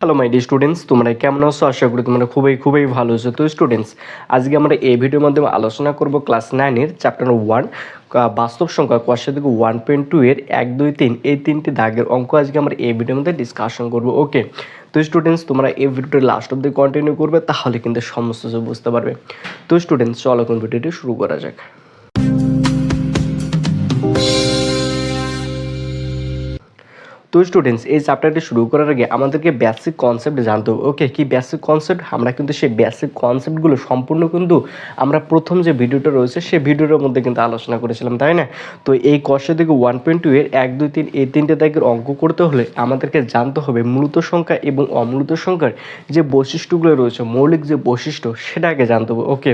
Hello my D students, তোমরা কেমন আছো? আশা করি তোমরা খুবই ভালো আছো। তো স্টুডেন্টস, আজকে আমরা এই ভিডিওর মাধ্যমে আলোচনা করব ক্লাস 9-এর চ্যাপ্টার 1 বাস্তব সংখ্যা কোশ্চেন থেকে 1.2 এর 1, 2, 3 এই তিনটি দাগের অঙ্ক আজকে আমরা এই ভিডিওর মধ্যে ডিসকাশন করব। ওকে, তো স্টুডেন্টস তোমরা এই ভিডিওটা লাস্ট অব্দি কন্টিনিউ করবে, তাহলে কিন্তু সমস্ত কিছু বুঝতে পারবে। তো স্টুডেন্টস, চলো এখন ভিডিওটি শুরু করা যাক। তো স্টুডেন্টস, এই চ্যাপ্টারটি শুরু করার আগে আমাদেরকে বেসিক কনসেপ্ট জানতে হবে। ওকে, কি বেসিক কনসেপ্ট? আমরা কিন্তু সেই বেসিক কনসেপ্টগুলো সম্পূর্ণ কিন্তু আমরা প্রথম যে ভিডিওটা রয়েছে সেই ভিডিওটার মধ্যে কিন্তু আলোচনা করেছিলাম, তাই না? তো এই কোশ্চেন থেকে 1.2 এর 1, 2, 3 এই তিনটে দাগের অঙ্ক করতে হলে আমাদেরকে জানতে হবে মূলত সংখ্যা এবং অমূলত সংখ্যার যে বৈশিষ্ট্যগুলো রয়েছে, মৌলিক যে বৈশিষ্ট্য সেটা আগে জানতে হবে। ওকে,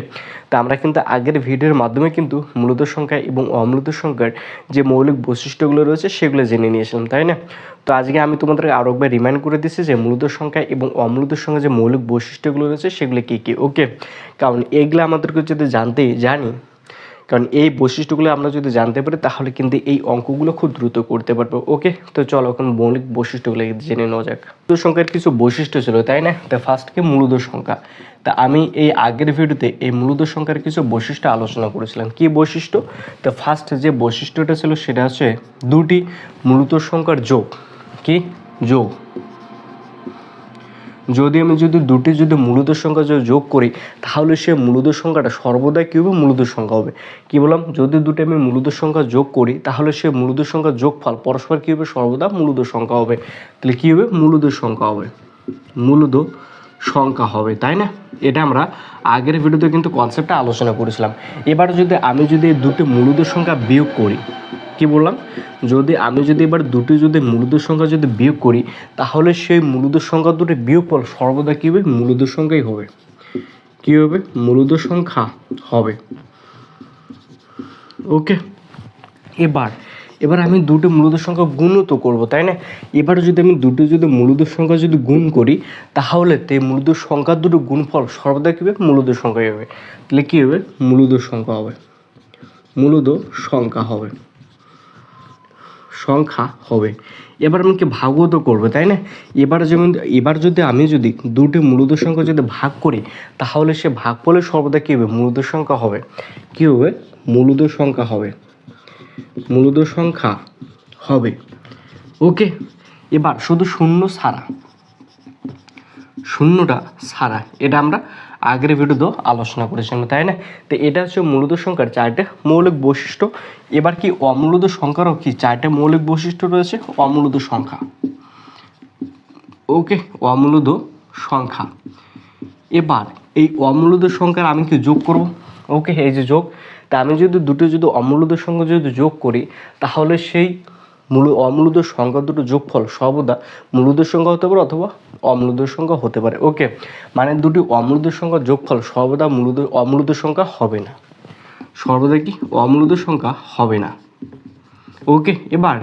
তো আমরা কিন্তু আগের ভিডিওর মাধ্যমে কিন্তু মূলত সংখ্যা এবং অমূলত সংখ্যার যে মৌলিক বৈশিষ্ট্যগুলো রয়েছে সেগুলো জেনে নিয়েছিলাম, তাই না? তো আজকে আমি তোমাদেরকে আরও একবার রিমাইন্ড করে দিচ্ছি যে মূলত সংখ্যা এবং অমূলত সংখ্যা যে মৌলিক বৈশিষ্ট্যগুলো রয়েছে সেগুলো কী কী। ওকে, কারণ এইগুলো আমাদেরকে যদি জানি, কারণ এই বৈশিষ্ট্যগুলো আমরা যদি জানতে পারি তাহলে কিন্তু এই অঙ্কগুলো খুব দ্রুত করতে পারবো। ওকে, তো চলো এখন মৌলিক বৈশিষ্ট্যগুলো জেনে নেওয়া যাক। মূলত সংখ্যার কিছু বৈশিষ্ট্য ছিল, তাই না? তো ফার্স্ট কি মূলত সংখ্যা। তা আমি এই আগের ভিডিওতে এই মূলত সংখ্যার কিছু বৈশিষ্ট্য আলোচনা করেছিলাম। কি বৈশিষ্ট্য? তো ফার্স্ট যে বৈশিষ্ট্যটা ছিল সেটা হচ্ছে দুটি মূলত সংখ্যার যোগ। কি যোগ? যদি দুটি মূলত সংখ্যা যোগ করি তাহলে সে মূলত সংখ্যাটা সর্বদা কী হবে? মূলত সংখ্যা হবে। কি বললাম? যদি দুটি আমি মূলত সংখ্যা যোগ করি তাহলে সে মূলত সংখ্যার যোগফল পরস্পর কী হবে? সর্বদা মূলত সংখ্যা হবে। তাহলে কী হবে? মূলত সংখ্যা হবে। মূলত সংখ্যা হবে, তাই না? এটা আমরা আগের ভিডিওতে কিন্তু কনসেপ্টটা আলোচনা করেছিলাম। এবার আমি যদি এই দুটি মূলত সংখ্যা বিয়োগ করি, কি বললাম? আমি এবার দুটি মূলত সংখ্যা বিয়োগ করি তাহলে সেই মূলত সংখ্যা দুটি বিয়োগফল সর্বদা কী হবে? মূলত সংখ্যাই হবে। কী হবে? মূলত সংখ্যা হবে। ওকে, এবার আমি দুটো মূলত সংখ্যা গুণও তো করবো, তাই না? এবার আমি দুটো মূলত সংখ্যা গুণ করি তাহলে মূলত সংখ্যা দুটো গুণফল সর্বদা কী হবে? মূলত সংখ্যাই হবে। তাহলে কী হবে? মূলত সংখ্যা হবে। মূলত সংখ্যা হবে। এবার আমি কি ভাগও তো করবো, তাই না? এবার আমি দুটি মূলত সংখ্যা ভাগ করি তাহলে সে ভাগফলের সর্বদা কী হবে? মূলত সংখ্যা হবে। কী হবে? মূলত সংখ্যা হবে। মূলত সংখ্যা হবে। ওকে, এবার শুধু শূন্যটা ছাড়া এটা আমরা আগের ভিডিওতেও আলোচনা করেছিলাম, তাই না? তো এটা হচ্ছে মূলত সংখ্যার চারটে মৌলিক বৈশিষ্ট্য। এবার কি অমূলত সংখ্যারও কি চারটে মৌলিক বৈশিষ্ট্য রয়েছে? অমূলত সংখ্যা। ওকে, অমূলত সংখ্যা। এবার এই অমূলত সংখ্যার আমি কি যোগ করব? ওকে, এই যে যোগ। তা আমি দুটো অমূলত সংখ্যা যোগ করি তাহলে সেই অমূলত সংখ্যা দুটো যোগফল সর্বদা মূলত সংখ্যা হতে পারে অথবা অমূলত সংখ্যা হতে পারে। ওকে, মানে দুটি অমূলত সংখ্যার যোগফল সর্বদা অমূলত সংখ্যা হবে না। সর্বদা কি? অমূলত সংখ্যা হবে না। ওকে, এবার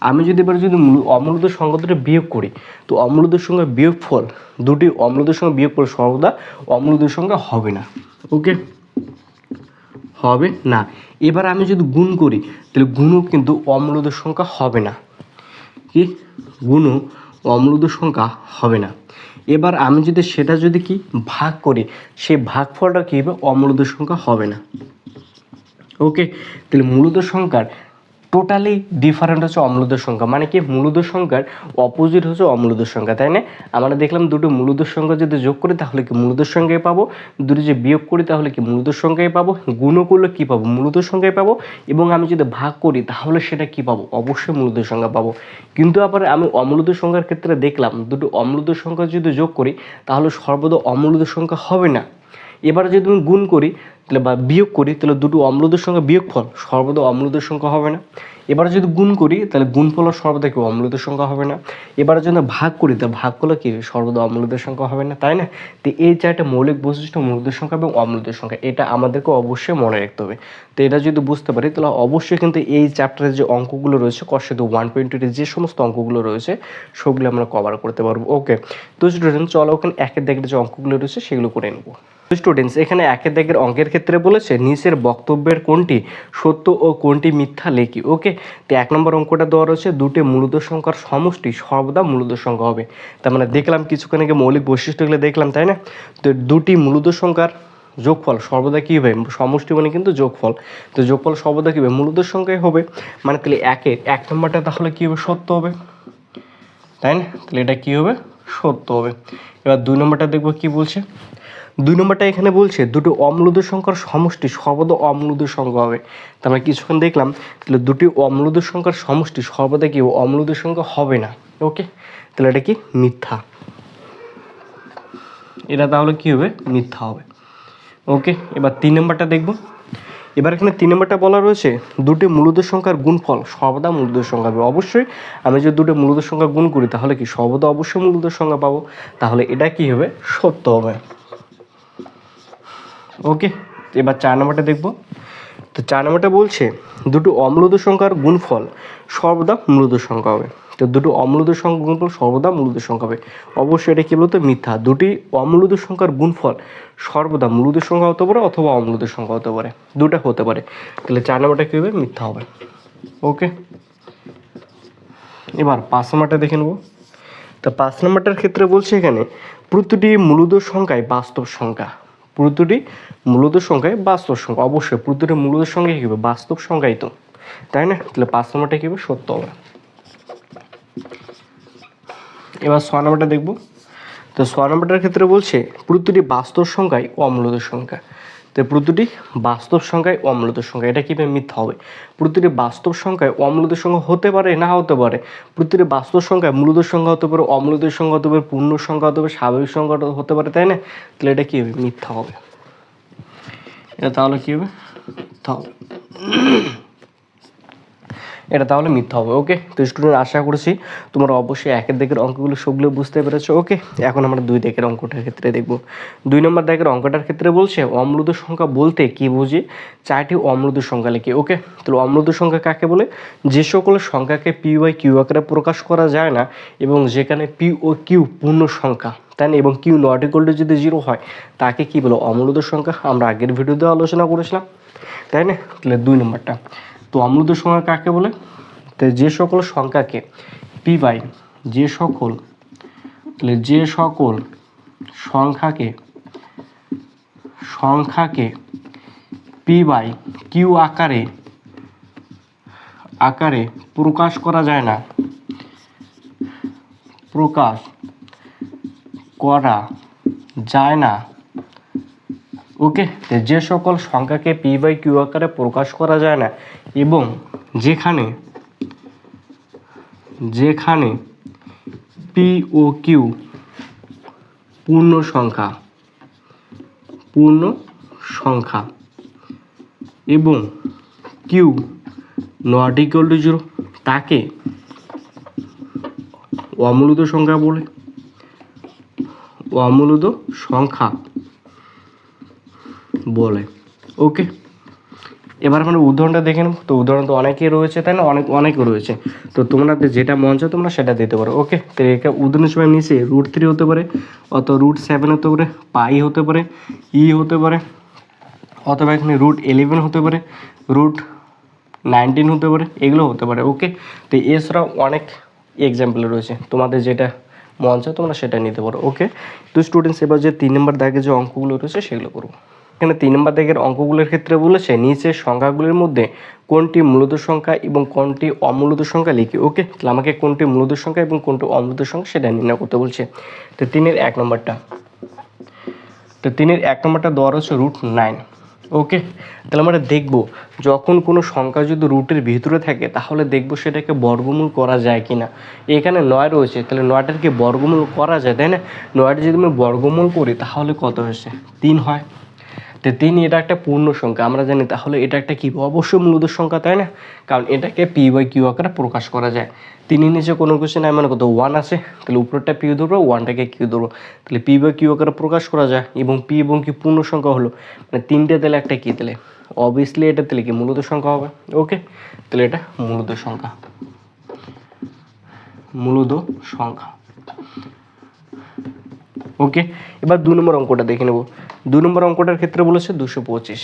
আমি অমূলত সংখ্যা দুটো বিয়োগ করি তো অমূলত সংখ্যা বিয়োগফল দুটি অমূলত সংখ্যা বিয়োগফল সর্বদা অমূলত সংখ্যা হবে না। ওকে, হবে না। এবার আমি গুণ করি তাহলে গুণও কিন্তু অমূলত সংখ্যা হবে না। কি? গুণও অমূলত সংখ্যা হবে না। এবার আমি সেটা কি ভাগ করি, সেই ভাগফলটা কী হবে? অমূলত সংখ্যা হবে না। ওকে, তাহলে মূলত সংখ্যার টোটালি ডিফারেন্ট হচ্ছে অমূলত সংখ্যা। মানে কি? মূলত সংখ্যার অপোজিট হচ্ছে অমূলত সংখ্যা, তাই না? আমরা দেখলাম দুটো মূলত সংখ্যা যোগ করি তাহলে কি মূলত সংখ্যায় পাবো, দুটো বিয়োগ করি তাহলে কি মূলত সংখ্যায় পাবো, গুণও করলে কি পাবো? মূলত সংখ্যায় পাবো। এবং আমি ভাগ করি তাহলে সেটা কি পাবো? অবশ্যই মূলত সংখ্যা পাবো। কিন্তু আবার আমি অমূলত সংখ্যার ক্ষেত্রে দেখলাম দুটো অমূলত সংখ্যা যোগ করি তাহলে সর্বদা অমূলত সংখ্যা হবে না। এবার আমি গুণ করি তাহলে বা বিয়োগ করি তাহলে দুটো অমূলত সংখ্যা বিয়োগফল সর্বদা অমূলত সংখ্যা হবে না। এবার গুণ করি তাহলে গুণফল সর্বদা কি অমূলত সংখ্যা হবে না। এবার ভাগ করি তাহলে ভাগফল কি সর্বদা অমূলত সংখ্যা হবে না, তাই না? তো এই চারটা মৌলিক বৈশিষ্ট্য মূলত সংখ্যা এবং অমূলত সংখ্যা, এটা আমাদেরকে অবশ্যই মনে রাখতে হবে। তো এটা বুঝতে পারি তাহলে অবশ্যই কিন্তু এই চ্যাপ্টারের যে অঙ্কগুলো রয়েছে কোশ্চেন 1.2 যে সমস্ত অঙ্কগুলো রয়েছে সেগুলো আমরা কভার করতে পারবো। ওকে, তো স্টুডেন্ট চলো ওখানে একের দাগের যে অঙ্কগুলো রয়েছে সেগুলো করে নেবো। স্টুডেন্টস, এখানে একের দাগের অঙ্কের ক্ষেত্রে বলেছে নিচের বক্তব্যের কোনটি সত্য ও কোনটি মিথ্যা লেখি। ওকে, তো 1 নম্বর অঙ্কটা দেওয়া রয়েছে দুটি মূলদ সংখ্যার সমষ্টি সর্বদা মূলদ সংখ্যা হবে। তার মানে দেখলাম কিছুক্ষণ আগে মৌলিক বৈশিষ্ট্যগুলো দেখলাম, তাই না? তো দুটি মূলদ সংখ্যার যোগফল সর্বদা কী হবে? সমষ্টি মানে কিন্তু যোগফল। তো যোগফল সর্বদা কী হবে? মূলদ সংখ্যাই হবে। মানে তাহলে 1 নম্বরটা তাহলে কী হবে? সত্য হবে, তাই না? তাহলে এটা কী হবে? সত্য হবে। এবার 2 নম্বরটা দেখবো কি বলছে। 2 নম্বরটা এখানে বলছে দুটো অম্লুদ সংখ্যার সমষ্টি সর্বদা অম্লুদ সংখ্যা হবে। তার মানে কিছুক্ষণ দেখলাম, তাহলে দুটি অম্লুদ সংখ্যার সমষ্টি সর্বদা কি অম্লুদ সংখ্যা হবে না। ওকে, তাহলে এটা কি? মিথ্যা। এটা তাহলে কি হবে? মিথ্যা হবে। ওকে, এবার 3 নম্বরটা দেখব। এবার এখানে 3 নম্বরটা বলা রয়েছে দুটি মূলদ সংখ্যার গুণফল সর্বদা মূলদ সংখ্যা হবে। অবশ্যই আমি যদি দুটো মূলদ সংখ্যা গুণ করি তাহলে কি সর্বদা অবশ্যই মূলদ সংখ্যা পাবো। তাহলে এটা কি হবে? সত্য হবে। ওকে, এবার 4 নম্বরটা দেখব। তো 4 নম্বরটা বলছে দুটো অম্লুদ সংখ্যার গুণফল সর্বদা মূলদ সংখ্যা হবে। তো দুটো অম্লুদ সংখ্যার গুণফল সর্বদা মূলদ সংখ্যা হবে। অবশ্যই এটা কী বলতো? মিথ্যা। দুটি অম্লুদ সংখ্যার গুণফল সর্বদা মূলদ সংখ্যা হতে পারে অথবা অম্লুদ সংখ্যা হতে পারে, দুটা হতে পারে। তাহলে 4 নম্বরটা কী হবে? মিথ্যা হবে। ওকে, এবার 5 নম্বরটা দেখে নেব। তো 5 নম্বরটার ক্ষেত্রে বলছে এখানে প্রতিটি মূলদ সংখ্যায় বাস্তব সংখ্যা, প্রতিটি মূলদ সংখ্যায় বাস্তব সংখ্যা। অবশ্যই প্রতিটি মূলদ সংখ্যা কী হবে? বাস্তব সংখ্যাই তো, তাই না? তাহলে 5 নম্বরটা কী হবে? সত্য হবে। এবার 6 নম্বরটা দেখব। তো 6 নম্বরটার ক্ষেত্রে বলছে প্রতিটি বাস্তব সংখ্যায় অমূলদ সংখ্যা। তো প্রতিটি বাস্তব সংখ্যায় অমূলদ সংখ্যা, এটা কীভাবে? মিথ্যা হবে। প্রতিটি বাস্তব সংখ্যায় অমূলদ সংখ্যা হতে পারে, না হতে পারে। প্রতিটি বাস্তব সংখ্যায় মূলদ সংখ্যা হতে পারে, অমূলদ সংখ্যা হতে পারে, পূর্ণ সংখ্যা হতে পারে, স্বাভাবিক সংখ্যা হতে পারে, তাই না? তাহলে এটা কী হবে? মিথ্যা হবে। এটা তাহলে কী হবে? মিথ্যা হবে। এটা তাহলে মিথ্যা হবে। ওকে, তো স্টুডেন্ট আশা করছি তোমরা অবশ্যই 1 দাগের অঙ্কগুলো সবগুলো বুঝতে পেরেছো। ওকে, এখন আমরা 2 দাগের অঙ্কটার ক্ষেত্রে দেখব। 2 নম্বর দাগের অঙ্কটার ক্ষেত্রে বলছে অম্লুদ সংখ্যা বলতে কি বুঝি? 4টি অম্লুদ সংখ্যা লিখি। ওকে, তাহলে অম্লুদ সংখ্যা কাকে বলে? যে সকল সংখ্যাকে পি বাই কিউ আকারে প্রকাশ করা যায় না এবং যেখানে পি ও কিউ পূর্ণ সংখ্যা, তাই না, এবং কিউ নট ইকুয়াল টু যদি 0 হয় তাকে কি বলো? অম্লুদ সংখ্যা। আমরা আগের ভিডিওতে আলোচনা করেছিলাম, তাই না? তাহলে 2 নম্বরটা, তো অম্লুদ সংখ্যা কাকে বলে? তো যে সকল সংখ্যাকে পি বাই, যে সকল, তাহলে যে সকল সংখ্যাকে পি বাই কিউ আকারে প্রকাশ করা যায় না, প্রকাশ করা যায় না। ওকে, যে সকল সংখ্যাকে পি বাই কিউ আকারে প্রকাশ করা যায় না এবং যেখানে পি ও কিউ পূর্ণ সংখ্যা এবং কিউ নট ইকুয়াল টু 0 তাকে অমূলদ সংখ্যা বলে, অমূলদ সংখ্যা বলে। ওকে, এবার আমরা উদাহরণটা দেখে নেব। তো উদাহরণ তো অনেকেই রয়েছে, তাই না? অনেক রয়েছে। তো তোমরা যেটা মন চায় তোমরা সেটা দিতে পারো। ওকে, তো এটা উদাহরণের সময় নিচে √3 হতে পারে, অথবা √7 হতে পারে, পাই হতে পারে, ই হতে পারে, অথবা এখানে √11 হতে পারে, √19 হতে পারে, এগুলো হতে পারে। ওকে, তো এছাড়াও অনেক এক্সাম্পল রয়েছে, তোমাদের যেটা মন চায় তোমরা সেটা নিতে পারো। ওকে, তো স্টুডেন্টস এবার যে 3 নম্বর দাগে যে অঙ্কগুলো রয়েছে সেগুলো করবো। এখানে 3 নম্বর দাগের অঙ্কগুলোর ক্ষেত্রে বলেছে নিচের সংখ্যাগুলির মধ্যে কোনটি মূলদ সংখ্যা এবং কোনটি অমূলদ সংখ্যা লিখি। ওকে, তাহলে আমাকে কোনটি মূলদ সংখ্যা এবং কোনটি অমূলদ সংখ্যা সেটা নির্ণয় করতে বলছে। তো 3-এর 1 নম্বরটা, তো 3-এর 1 নম্বরটা দেওয়া রয়েছে √9। ওকে, তাহলে আমরা দেখব যখন কোনো সংখ্যা যদি রুটের ভিতরে থাকে তাহলে দেখব সেটাকে বর্গমূল করা যায় কি না। এখানে 9 রয়েছে, তাহলে 9টার কি বর্গমূল করা যায়, তাই না? 9টা যদি আমি বর্গমূল করি তাহলে কত হয়েছে? 3 হয়। তো 3 এটা একটা পূর্ণ সংখ্যা আমরা জানি, তাহলে এটা একটা কি? অবশ্যই মূলদ সংখ্যা, তাই না? কারণ এটাকে পি বাই কিউ আকারে প্রকাশ করা যায়। 3-এর নিচে কোনো কিছু নাই, মানে কত? 1 আছে, তাহলে উপরেরটা পি ধরবো, 1টাকে কিউ ধরবো, তাহলে পি বাই কিউ আকারে প্রকাশ করা যায় এবং পি এবং কিউ পূর্ণ সংখ্যা হলো, মানে 3টে দিলে একটা কি দিলে? অবভিয়াসলি এটা দিলে কি মূলদ সংখ্যা হবে। ওকে, তাহলে এটা মূলদ সংখ্যা, মূলদ সংখ্যা। ওকে, এবার 2 নম্বর অঙ্কটা দেখে নেব। 2 নম্বর অঙ্কটার ক্ষেত্রে বলেছে 225,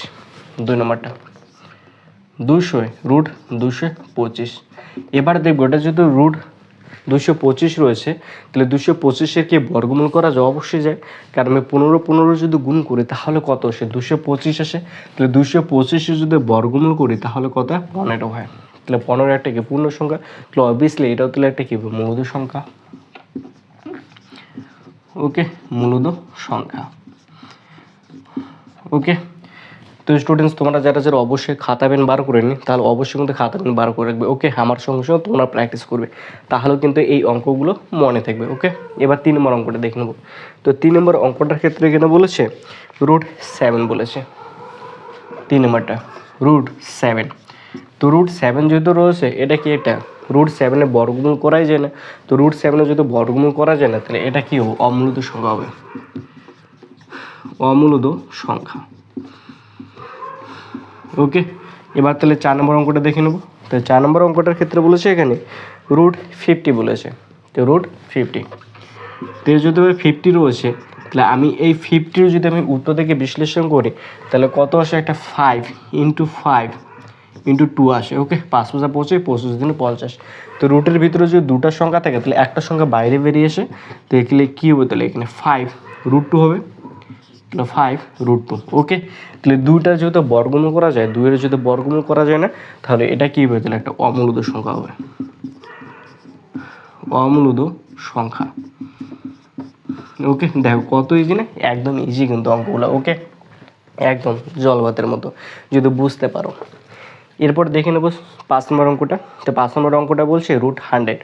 2 নম্বরটা 200√225। এবার দেখবো এটা যেহেতু √225 রয়েছে, তাহলে 225-এর কি বর্গমূল করা যায়? অবশ্যই যায়, কারণ আমি 15 যদি গুণ করি তাহলে কত আসে? 225 আসে। তাহলে 225-এর যদি বর্গমূল করি তাহলে কত হয়? 15 হয়। তাহলে 15 একটা কি পূর্ণ সংখ্যা, তাহলে অবভিয়াসলি এটাও তাহলে একটা কি মূলদ সংখ্যা। ওকে, মূলদ সংখ্যা। ওকে, তো স্টুডেন্টস তোমরা যারা যারা অবশ্যই খাতা পেন বার করে নি, তাহলে অবশ্যই কিন্তু খাতা পেন বার করে রাখবে। ওকে, আমার সঙ্গে সঙ্গে তোমরা প্র্যাকটিস করবে, তাহলেও কিন্তু এই অঙ্কগুলো মনে থাকবে। ওকে, এবার 3 নম্বর অঙ্কটা দেখে নেবো। তো 3 নম্বর অঙ্কটার ক্ষেত্রে এখানে বলেছে √7 বলেছে। 3 নম্বরটা √7। তো √7 যেহেতু রয়েছে, এটা কি একটা √7-এর বর্গমূল করাই যায় না। তো √7-এর যদি বর্গমূল করা যায় না, তাহলে এটা কি হবে? অমূলদ সংখ্যা হবে, অমূলদ সংখ্যা। ওকে, এবার তাহলে 4 নম্বর অঙ্কটা দেখে নেব। তো 4 নম্বর অঙ্কটার ক্ষেত্রে বলেছে এখানে √50 বলেছে। তো √50, তো যদি 50 রয়েছে, তাহলে আমি এই 50 যদি আমি উত্তর থেকে বিশ্লেষণ করি তাহলে কত আসে? একটা 5 × 5 × 2 আসে। ওকে, 5 × 5 25, 25 × 50। তো রুটের ভিতরে যদি দুটো সংখ্যা থাকে তাহলে একটা সংখ্যা বাইরে বেরিয়ে আসে, তো এখানে কী হবে? তাহলে এখানে 5√2 হবে, তাহলে 5√2। ওকে, তাহলে দুইটা যেহেতু বর্গমূল করা যায়, দুইয়ের যদি বর্গমূল করা যায় না, তাহলে এটা কী হবে? তাহলে একটা অমূলদ সংখ্যা হবে, অমূলদ সংখ্যা। ওকে, দেখো কত ইজি না? একদম ইজি কিন্তু অঙ্কগুলো। ওকে, একদম জলভাতের মতো যদি বুঝতে পারো। এরপর দেখে নেব 5 নম্বর অঙ্কটা। তো 5 নম্বর অঙ্কটা বলছে √100।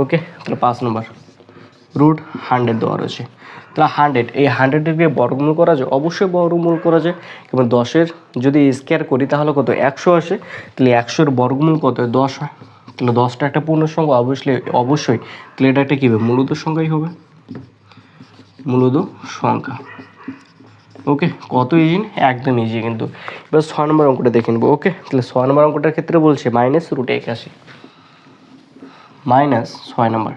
ওকে, তাহলে 5 নম্বর √100 দেওয়া রয়েছে। তাহলে 100, এই 100-এরকে বর্গমূল করা যায়? অবশ্যই বর্গমূল করা যায়। এবং 10-এর যদি স্কোয়ার করি তাহলে কত? 100 আসে। তাহলে 100-এর বর্গমূল কত? 10 হয়। তাহলে 10টা একটা পূর্ণ সংখ্যা, অবশ্যই তাহলে এটা একটা কী হবে? মূলদ সংখ্যাই হবে, মূলদ সংখ্যা। ওকে, কত ইজি? একদম ইজি কিন্তু। এবার 6 নম্বর অঙ্কটা দেখে নেবো। ওকে, তাহলে 6 নম্বর অঙ্কটার ক্ষেত্রে বলছে -√81, -6 নম্বর,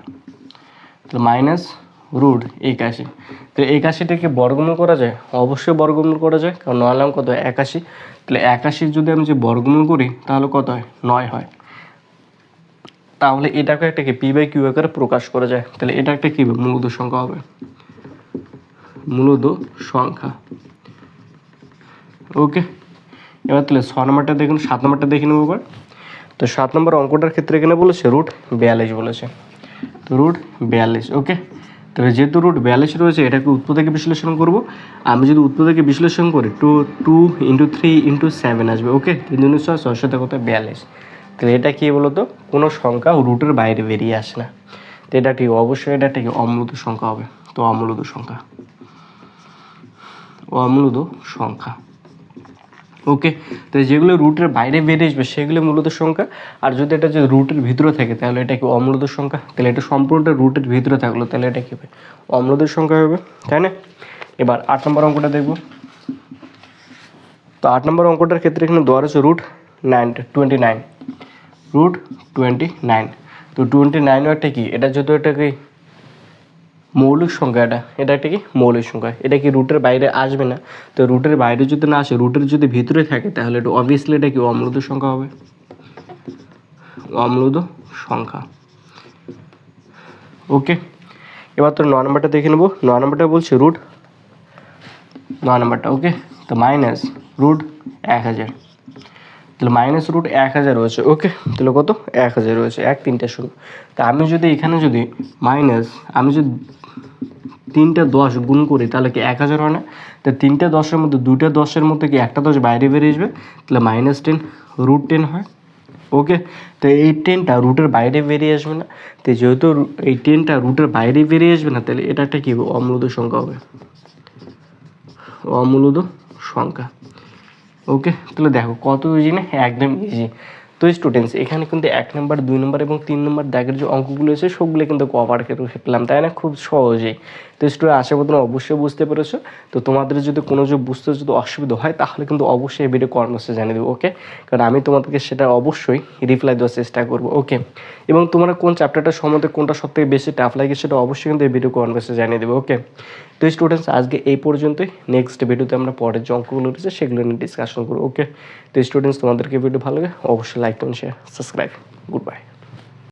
তাহলে -√81। তো 81টাকে বর্গমূল করা যায়? অবশ্যই বর্গমূল করা যায়, কারণ 9 নাম কত? 81। তাহলে 81 যদি আমি যে বর্গমূল করি তাহলে কত হয়? 9 হয়। তাহলে এটাকে একটা কি p/q আকারে প্রকাশ করা যায়। তাহলে এটা একটা কী হবে? মূলদ সংখ্যা হবে, মূলদ সংখ্যা। ওকে, এবার তাহলে 6 নম্বরটা দেখুন, 7 নম্বরটা দেখে নেবো এবার। তো 7 নম্বর অঙ্কটার ক্ষেত্রে এখানে বলেছে √42 বলেছে। তো √42। ওকে, তবে যেহেতু √42 রয়েছে, এটাকে উত্তর থেকে বিশ্লেষণ করব। আমি যদি উত্তর থেকে বিশ্লেষণ করি 2 × 3 × 7 আসবে। ওকে, 3 × 6 = 42। তাহলে এটা কী বলতো? কোনো সংখ্যা রুটের বাইরে বেরিয়ে আসে না। তো এটা ঠিক, অবশ্যই এটা ঠিক অমূলদ সংখ্যা হবে। তো অমূলদ সংখ্যা, অমূলদ সংখ্যা। ওকে, তো যেগুলো রুটের বাইরে বেরিয়ে আসবে সেগুলো মূলদ সংখ্যা। আর যদি এটা যে রুটের ভিতরে থাকে তাহলে এটা কি অমূলদ সংখ্যা। তাহলে এটা সম্পূর্ণটা রুটের ভিতরে থাকলো, তাহলে এটা কী হবে? অমূলদ সংখ্যা হবে, তাই না? এবার 8 নম্বর অঙ্কটা দেখব। তো 8 নম্বর অঙ্কটার ক্ষেত্রে এখানে দেওয়া রয়েছে √29, √29। তো 29 একটা কি? এটা যেহেতু এটা কি মৌলিক সংখ্যা, এটা একটা কি মৌলিক সংখ্যা। এটা কি রুটের বাইরে আসবে না। তো রুটের বাইরে যদি না আসে, রুটের যদি ভিতরে থাকে, তাহলে এটা অবভিয়াসলি এটা কি অমূলদ সংখ্যা হবে, অমূলদ সংখ্যা। ওকে, এবার তো 9 নম্বরটা দেখে নেবো। 9 নম্বরটা বলছে √9 নম্বরটা। ওকে, তো -√1000, তাহলে -√1000 রয়েছে। ওকে, তাহলে কত? 1000 রয়েছে, 1 3টা শূন্য। তা আমি যদি এখানে যদি আমি যদি 3টা 10 গুণ করি তাহলে কি 1000 হয় না? তো 3টা 10-এর মধ্যে 2টা 10-এর মধ্যে কি একটা 10 বাইরে বেরিয়ে আসবে, তাহলে -10 √10 হয়। ওকে, তো এই 10টা রুটের বাইরে বেরিয়ে আসবে না। তো যেহেতু এই 10টা রুটের বাইরে বেরিয়ে আসবে না, তাহলে এটা একটা কী হবে? অমূলদ সংখ্যা হবে, অমূলদ সংখ্যা। ওকে, তাহলে দেখো কত ইজি না? একদম ইজি। তো স্টুডেন্টস, এখানে কিন্তু 1 নম্বর, 2 নম্বর এবং 3 নম্বর দাগের যে অঙ্কগুলো আছে সবগুলো কিন্তু কভার করে পেলাম, তাই না? খুব সহজেই। তো স্টুডেন্ট, আশা করি তোমরা অবশ্যই বুঝতে পেরেছো। তো তোমাদের যদি কোনো যে বুঝতে যদি অসুবিধা হয় তাহলে কিন্তু অবশ্যই এই ভিডিও কমেন্ট বক্সে জানিয়ে দেবো। ওকে, কারণ আমি তোমাদেরকে সেটা অবশ্যই রিপ্লাই দেওয়ার চেষ্টা করবো। ওকে, এবং তোমরা কোন চ্যাপ্টারটা সম্বন্ধে কোনটা সবথেকে বেশি টাফ লাগে সেটা অবশ্যই কিন্তু এই ভিডিও কমেন্ট বক্সে জানিয়ে দেবো। ওকে, তো স্টুডেন্টস আজকে এই পর্যন্তই। নেক্সট ভিডিওতে আমরা পরের যে অঙ্কগুলো রয়েছে সেগুলো নিয়ে ডিসকাশন করবো। ওকে, তো স্টুডেন্টস তোমাদেরকে ভিডিও ভালো লাগে অবশ্যই like comment share subscribe. Good bye.